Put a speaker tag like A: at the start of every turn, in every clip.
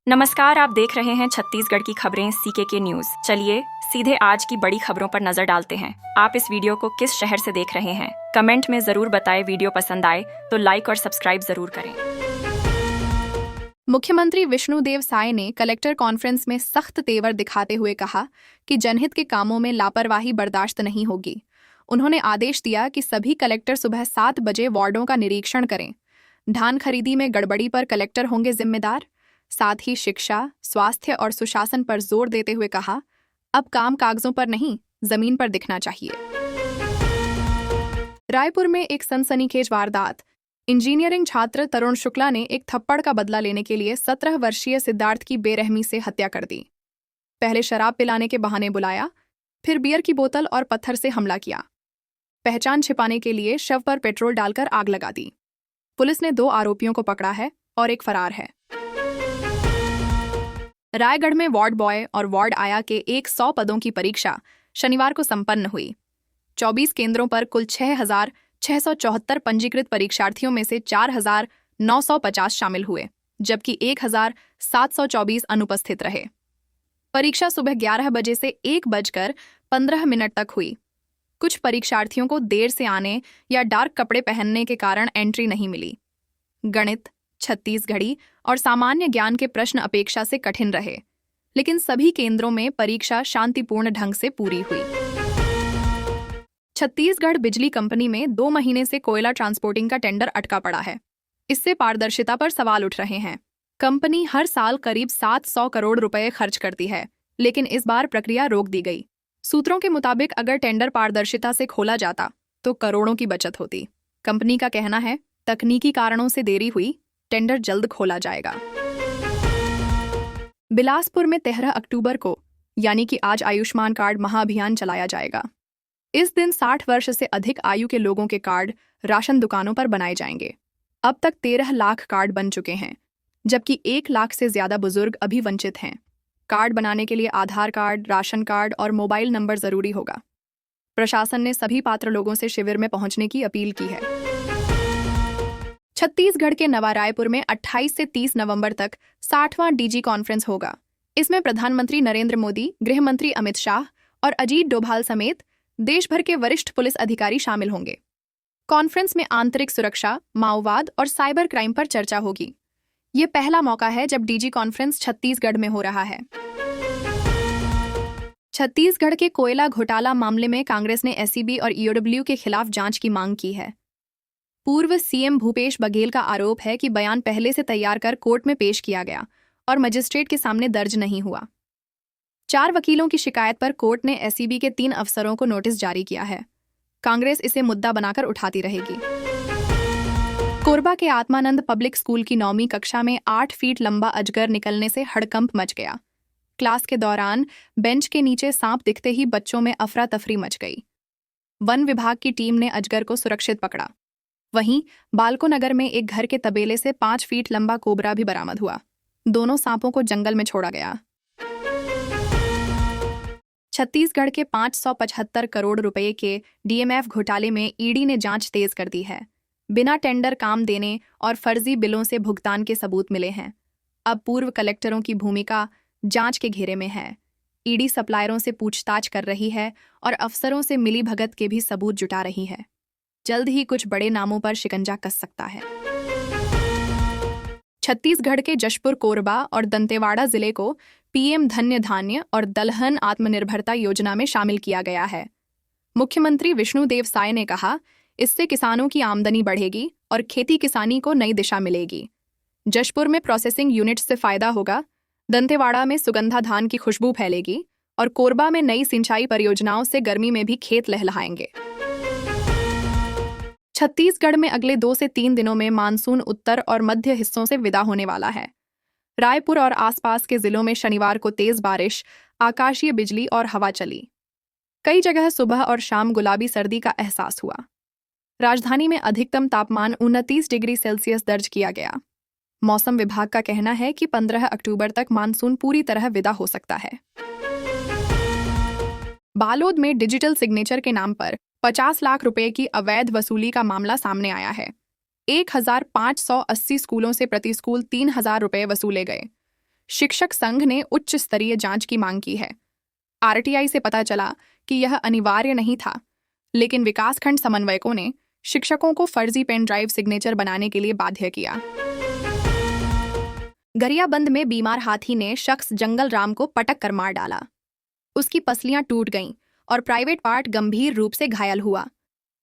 A: नमस्कार, आप देख रहे हैं छत्तीसगढ़ की खबरें सीके न्यूज। चलिए सीधे आज की बड़ी खबरों पर नजर डालते हैं। आप इस वीडियो को किस शहर से देख रहे हैं, कमेंट में जरूर बताएं। वीडियो पसंद आए तो लाइक और सब्सक्राइब जरूर करें।
B: मुख्यमंत्री विष्णुदेव साय ने कलेक्टर कॉन्फ्रेंस में सख्त तेवर दिखाते हुए कहा कि जनहित के कामों में लापरवाही बर्दाश्त नहीं होगी। उन्होंने आदेश दिया कि सभी कलेक्टर सुबह 7 बजे वार्डों का निरीक्षण करें। धान खरीदी में गड़बड़ी पर कलेक्टर होंगे जिम्मेदार। साथ ही शिक्षा, स्वास्थ्य और सुशासन पर जोर देते हुए कहा, अब काम कागजों पर नहीं, जमीन पर दिखना चाहिए। रायपुर में एक सनसनीखेज वारदात। इंजीनियरिंग छात्र तरुण शुक्ला ने एक थप्पड़ का बदला लेने के लिए 17 वर्षीय सिद्धार्थ की बेरहमी से हत्या कर दी। पहले शराब पिलाने के बहाने बुलाया, फिर बियर की बोतल और पत्थर से हमला किया। पहचान छिपाने के लिए शव पर पेट्रोल डालकर आग लगा दी। पुलिस ने 2 आरोपियों को पकड़ा है और एक फरार है। रायगढ़ में वार्ड बॉय और वार्ड आया के 100 पदों की परीक्षा शनिवार को संपन्न हुई। 24 केंद्रों पर कुल 6,674 पंजीकृत परीक्षार्थियों में से 4,950 शामिल हुए, जबकि 1,724 अनुपस्थित रहे। परीक्षा सुबह 11 बजे से 1:15 तक हुई। कुछ परीक्षार्थियों को देर से आने या डार्क कपड़े पहनने के कारण एंट्री नहीं मिली। गणित, छत्तीसगढ़ी और सामान्य ज्ञान के प्रश्न अपेक्षा से कठिन रहे, लेकिन सभी केंद्रों में परीक्षा शांतिपूर्ण ढंग से पूरी हुई। छत्तीसगढ़ बिजली कंपनी में 2 महीने से कोयला ट्रांसपोर्टिंग का टेंडर अटका पड़ा है। इससे पारदर्शिता पर सवाल उठ रहे हैं। कंपनी हर साल करीब 700 करोड़ रुपए खर्च करती है, लेकिन इस बार प्रक्रिया रोक दी गई। सूत्रों के मुताबिक अगर टेंडर पारदर्शिता से खोला जाता तो करोड़ों की बचत होती। कंपनी का कहना है, तकनीकी कारणों से देरी हुई, टेंडर जल्द खोला जाएगा। बिलासपुर में 13 अक्टूबर को यानी कि आज आयुष्मान कार्ड महाअभियान चलाया जाएगा। इस दिन 60 वर्ष से अधिक आयु के लोगों के कार्ड राशन दुकानों पर बनाए जाएंगे। अब तक 13 लाख कार्ड बन चुके हैं, जबकि 1 लाख से ज्यादा बुजुर्ग अभी वंचित हैं। कार्ड बनाने के लिए आधार कार्ड, राशन कार्ड और मोबाइल नंबर जरूरी होगा। प्रशासन ने सभी पात्र लोगों से शिविर में पहुंचने की अपील की है। छत्तीसगढ़ के नवा रायपुर में 28 से 30 नवंबर तक 60वां डीजी कॉन्फ्रेंस होगा। इसमें प्रधानमंत्री नरेंद्र मोदी, गृह मंत्री अमित शाह और अजीत डोभाल समेत देश भर के वरिष्ठ पुलिस अधिकारी शामिल होंगे। कॉन्फ्रेंस में आंतरिक सुरक्षा, माओवाद और साइबर क्राइम पर चर्चा होगी। ये पहला मौका है जब डीजी कॉन्फ्रेंस छत्तीसगढ़ में हो रहा है। छत्तीसगढ़ के कोयला घोटाला मामले में कांग्रेस ने एसीबी और ईओडब्ल्यू के खिलाफ जांच की मांग की है। पूर्व सीएम भूपेश बघेल का आरोप है कि बयान पहले से तैयार कर कोर्ट में पेश किया गया और मजिस्ट्रेट के सामने दर्ज नहीं हुआ। 4 वकीलों की शिकायत पर कोर्ट ने एसीबी के 3 अफसरों को नोटिस जारी किया है। कांग्रेस इसे मुद्दा बनाकर उठाती रहेगी। कोरबा के आत्मानंद पब्लिक स्कूल की 9वीं कक्षा में 8 फीट लंबा अजगर निकलने से हड़कंप मच गया। क्लास के दौरान बेंच के नीचे सांप दिखते ही बच्चों में अफरा तफरी मच गई। वन विभाग की टीम ने अजगर को सुरक्षित पकड़ा। वहीं बालको नगर में एक घर के तबेले से 5 फीट लंबा कोबरा भी बरामद हुआ। दोनों सांपों को जंगल में छोड़ा गया। छत्तीसगढ़ के 575 करोड़ रुपए के डीएमएफ घोटाले में ईडी ने जांच तेज कर दी है। बिना टेंडर काम देने और फर्जी बिलों से भुगतान के सबूत मिले हैं। अब पूर्व कलेक्टरों की भूमिका जांच के घेरे में है। ईडी सप्लायरों से पूछताछ कर रही है और अफसरों से मिलीभगत के भी सबूत जुटा रही है। जल्द ही कुछ बड़े नामों पर शिकंजा कस सकता है। छत्तीसगढ़ के जशपुर, कोरबा और दंतेवाड़ा जिले को पीएम धन्य धान्य और दलहन आत्मनिर्भरता योजना में शामिल किया गया है। मुख्यमंत्री विष्णुदेव साय ने कहा, इससे किसानों की आमदनी बढ़ेगी और खेती किसानी को नई दिशा मिलेगी। जशपुर में प्रोसेसिंग यूनिट से फायदा होगा, दंतेवाड़ा में सुगंधा धान की खुशबू फैलेगी और कोरबा में नई सिंचाई परियोजनाओं से गर्मी में भी खेत लहलहाएंगे। छत्तीसगढ़ में अगले 2 से 3 दिनों में मानसून उत्तर और मध्य हिस्सों से विदा होने वाला है। रायपुर और आसपास के जिलों में शनिवार को तेज बारिश, आकाशीय बिजली और हवा चली। कई जगह सुबह और शाम गुलाबी सर्दी का एहसास हुआ। राजधानी में अधिकतम तापमान 29 डिग्री सेल्सियस दर्ज किया गया। मौसम विभाग का कहना है कि 15 अक्टूबर तक मानसून पूरी तरह विदा हो सकता है। बालोद में डिजिटल सिग्नेचर के नाम पर 50 लाख रुपए की अवैध वसूली का मामला सामने आया है। 1580 स्कूलों से प्रति स्कूल 3000 रुपए वसूले गए। शिक्षक संघ ने उच्च स्तरीय जांच की मांग की है। आरटीआई से पता चला कि यह अनिवार्य नहीं था, लेकिन विकासखंड समन्वयकों ने शिक्षकों को फर्जी पेन ड्राइव सिग्नेचर बनाने के लिए बाध्य किया। गरियाबंद में बीमार हाथी ने शख्स जंगल राम को पटक कर मार डाला। उसकी पसलियां टूट गईं और प्राइवेट पार्ट गंभीर रूप से घायल हुआ।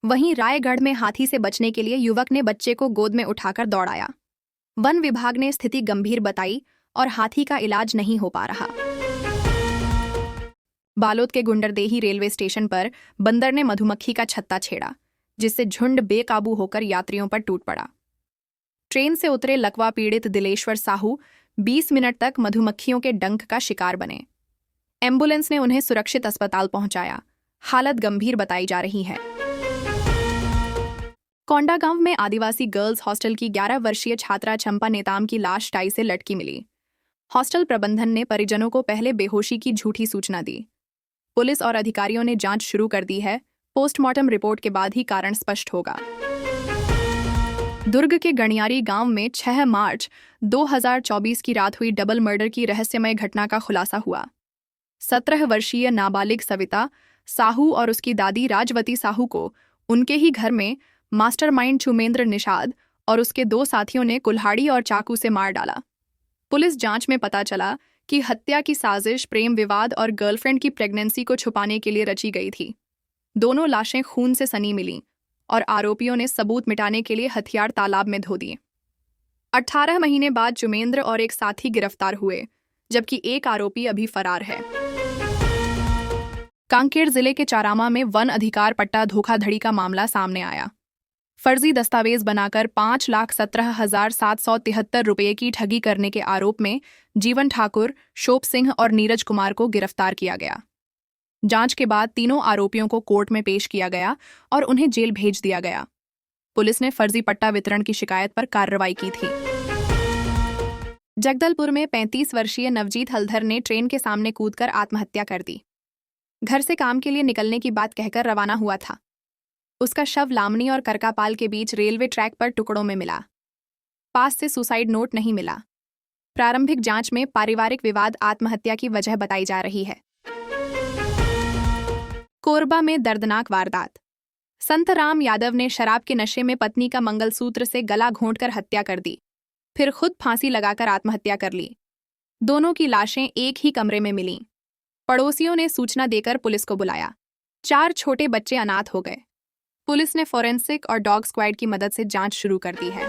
B: वहीं रायगढ़ में हाथी से बचने के लिए युवक ने बच्चे को गोद में उठाकर दौड़ाया। वन विभाग ने स्थिति गंभीर बताई और हाथी का इलाज नहीं हो पा रहा। बालोद के गुंडरदेही रेलवे स्टेशन पर बंदर ने मधुमक्खी का छत्ता छेड़ा, जिससे झुंड बेकाबू होकर यात्रियों पर टूट पड़ा। ट्रेन से उतरे लकवा पीड़ित दिलेश्वर साहू 20 मिनट तक मधुमक्खियों के डंक का शिकार बने। एम्बुलेंस ने उन्हें सुरक्षित अस्पताल पहुंचाया। हालत गंभीर बताई जा रही है। कोंडागांव में आदिवासी गर्ल्स हॉस्टल की 11 वर्षीय छात्रा चंपा नेताम की लाश टाई से लटकी मिली। हॉस्टल प्रबंधन ने परिजनों को पहले बेहोशी की झूठी सूचना दी। पुलिस और अधिकारियों ने जांच शुरू कर दी है। पोस्टमार्टम रिपोर्ट के बाद ही कारण स्पष्ट होगा। दुर्ग के गणियारी गांव में 6 मार्च 2024 की रात हुई डबल मर्डर की रहस्यमय घटना का खुलासा हुआ। 17 वर्षीय नाबालिग सविता साहू और उसकी दादी राजवती साहू को उनके ही घर में मास्टरमाइंड चुमेंद्र निषाद और उसके 2 साथियों ने कुल्हाड़ी और चाकू से मार डाला। पुलिस जांच में पता चला कि हत्या की साजिश प्रेम विवाद और गर्लफ्रेंड की प्रेगनेंसी को छुपाने के लिए रची गई थी। दोनों लाशें खून से सनी मिलीं और आरोपियों ने सबूत मिटाने के लिए हथियार तालाब में धो दिए। 18 महीने बाद चुमेंद्र और एक साथी गिरफ्तार हुए, जबकि एक आरोपी अभी फरार है। कांकेर जिले के चारामा में वन अधिकार पट्टा धोखाधड़ी का मामला सामने आया। फर्जी दस्तावेज बनाकर 5,17,773 रुपये की ठगी करने के आरोप में जीवन ठाकुर, शोभ सिंह और नीरज कुमार को गिरफ्तार किया गया। जांच के बाद तीनों आरोपियों को कोर्ट में पेश किया गया और उन्हें जेल भेज दिया गया। पुलिस ने फर्जी पट्टा वितरण की शिकायत पर कार्रवाई की थी। जगदलपुर में 35 वर्षीय नवजीत हल्धर ने ट्रेन के सामने कूदकर आत्महत्या कर दी। घर से काम के लिए निकलने की बात कहकर रवाना हुआ था। उसका शव लामनी और करकापाल के बीच रेलवे ट्रैक पर टुकड़ों में मिला। पास से सुसाइड नोट नहीं मिला। प्रारंभिक जांच में पारिवारिक विवाद आत्महत्या की वजह बताई जा रही है। कोरबा में दर्दनाक वारदात। संतराम यादव ने शराब के नशे में पत्नी का मंगलसूत्र से गला घोंटकर हत्या कर दी, फिर खुद फांसी लगाकर आत्महत्या कर ली। दोनों की लाशें एक ही कमरे में मिलीं। पड़ोसियों ने सूचना देकर पुलिस को बुलाया। 4 छोटे बच्चे अनाथ हो गए। पुलिस ने फोरेंसिक और डॉग स्क्वाड की मदद से जांच शुरू कर दी है।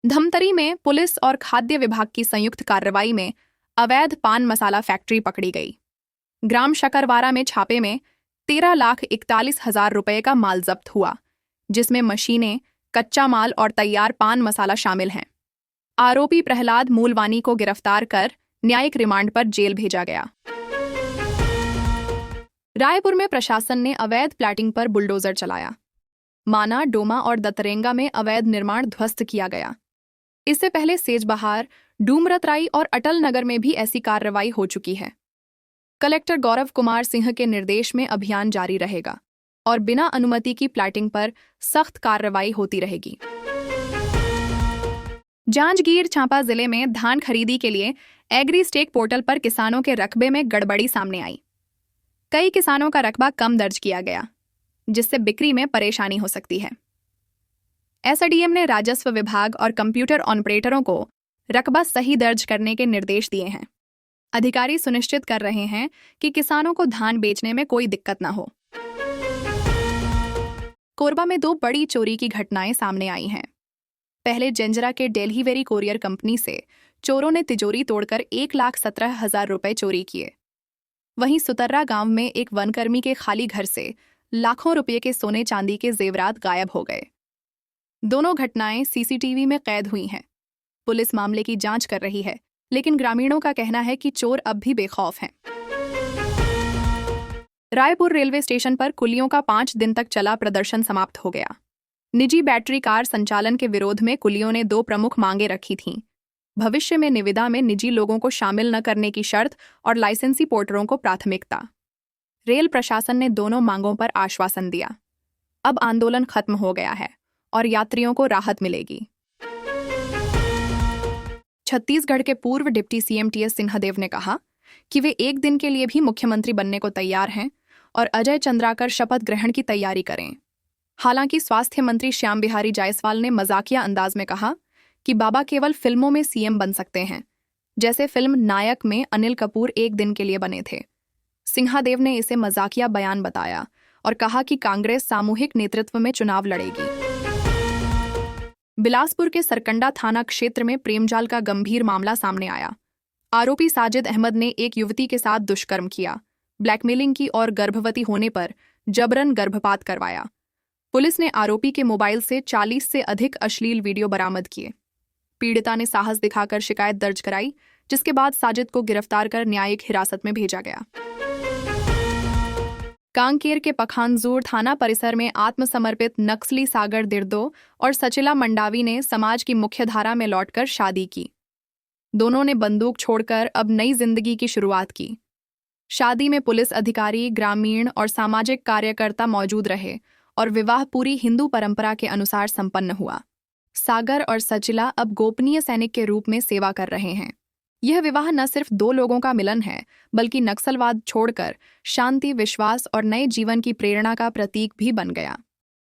B: धमतरी में पुलिस और खाद्य विभाग की संयुक्त कार्रवाई में अवैध पान मसाला फैक्ट्री पकड़ी गई। ग्राम शकरवारा में छापे में 13,41,000 रुपये का माल जब्त हुआ, जिसमें मशीनें, कच्चा माल और तैयार पान मसाला शामिल हैं। आरोपी प्रहलाद मूलवानी को गिरफ्तार कर न्यायिक रिमांड पर जेल भेजा गया। रायपुर में प्रशासन ने अवैध प्लाटिंग पर बुलडोजर चलाया। माना, डोमा और दतरेंगा में अवैध निर्माण ध्वस्त किया गया। इससे पहले सेजबहार, डूमरतराई और अटल नगर में भी ऐसी कार्रवाई हो चुकी है। कलेक्टर गौरव कुमार सिंह के निर्देश में अभियान जारी रहेगा और बिना अनुमति की प्लाटिंग पर सख्त कार्रवाई होती रहेगी। जांजगीर चांपा जिले में धान खरीदी के लिए एग्री स्टेक पोर्टल पर किसानों के रकबे में गड़बड़ी सामने आई। कई किसानों का रकबा कम दर्ज किया गया, जिससे बिक्री में परेशानी हो सकती है। एसडीएम ने राजस्व विभाग और कंप्यूटर ऑपरेटरों को रकबा सही दर्ज करने के निर्देश दिए हैं। अधिकारी सुनिश्चित कर रहे हैं कि किसानों को धान बेचने में कोई दिक्कत न हो। कोरबा में 2 बड़ी चोरी की घटनाएं सामने आई हैं। पहले जंजरा के डेलीवेरी कोरियर कंपनी से चोरों ने तिजोरी तोड़कर 1,17,000 रुपये चोरी किए। वहीं सुतर्रा गांव में एक वनकर्मी के खाली घर से लाखों रुपये के सोने चांदी के जेवरात गायब हो गए। दोनों घटनाएं सीसीटीवी में कैद हुई हैं। पुलिस मामले की जांच कर रही है, लेकिन ग्रामीणों का कहना है कि चोर अब भी बेखौफ हैं। रायपुर रेलवे स्टेशन पर कुलियों का 5 दिन तक चला प्रदर्शन समाप्त हो गया। निजी बैटरी कार संचालन के विरोध में कुलियों ने 2 प्रमुख मांगें रखी थीं। भविष्य में निविदा में निजी लोगों को शामिल न करने की शर्त और लाइसेंसी पोर्टरों को प्राथमिकता। रेल प्रशासन ने दोनों मांगों पर आश्वासन दिया। अब आंदोलन खत्म हो गया है और यात्रियों को राहत मिलेगी। छत्तीसगढ़ के पूर्व डिप्टी सीएम टीएस सिंहदेव ने कहा कि वे एक दिन के लिए भी मुख्यमंत्री बनने को तैयार हैं और अजय चंद्राकर शपथ ग्रहण की तैयारी करें। हालांकि स्वास्थ्य मंत्री श्याम बिहारी जायसवाल ने मजाकिया अंदाज में कहा कि बाबा केवल फिल्मों में सीएम बन सकते हैं, जैसे फिल्म नायक में अनिल कपूर एक दिन के लिए बने थे। सिंहदेव ने इसे मजाकिया बयान बताया और कहा कि कांग्रेस सामूहिक नेतृत्व में चुनाव लड़ेगी। बिलासपुर के सरकंडा थाना क्षेत्र में प्रेमजाल का गंभीर मामला सामने आया। आरोपी साजिद अहमद ने एक युवती के साथ दुष्कर्म किया, ब्लैकमेलिंग की और गर्भवती होने पर जबरन गर्भपात करवाया। पुलिस ने आरोपी के मोबाइल से 40 से अधिक अश्लील वीडियो बरामद किए। पीड़िता ने साहस दिखाकर शिकायत दर्ज कराई, जिसके बाद साजिद को गिरफ्तार कर न्यायिक हिरासत में भेजा गया। कांकेर के पखानजोर थाना परिसर में आत्मसमर्पित नक्सली सागर दिर्दो और सचिला मंडावी ने समाज की मुख्यधारा में लौटकर शादी की। दोनों ने बंदूक छोड़कर अब नई जिंदगी की शुरुआत की। शादी में पुलिस अधिकारी, ग्रामीण और सामाजिक कार्यकर्ता मौजूद रहे और विवाह पूरी हिंदू परंपरा के अनुसार संपन्न हुआ। सागर और सचिला अब गोपनीय सैनिक के रूप में सेवा कर रहे हैं। यह विवाह न सिर्फ दो लोगों का मिलन है, बल्कि नक्सलवाद छोड़कर शांति, विश्वास और नए जीवन की प्रेरणा का प्रतीक भी बन गया।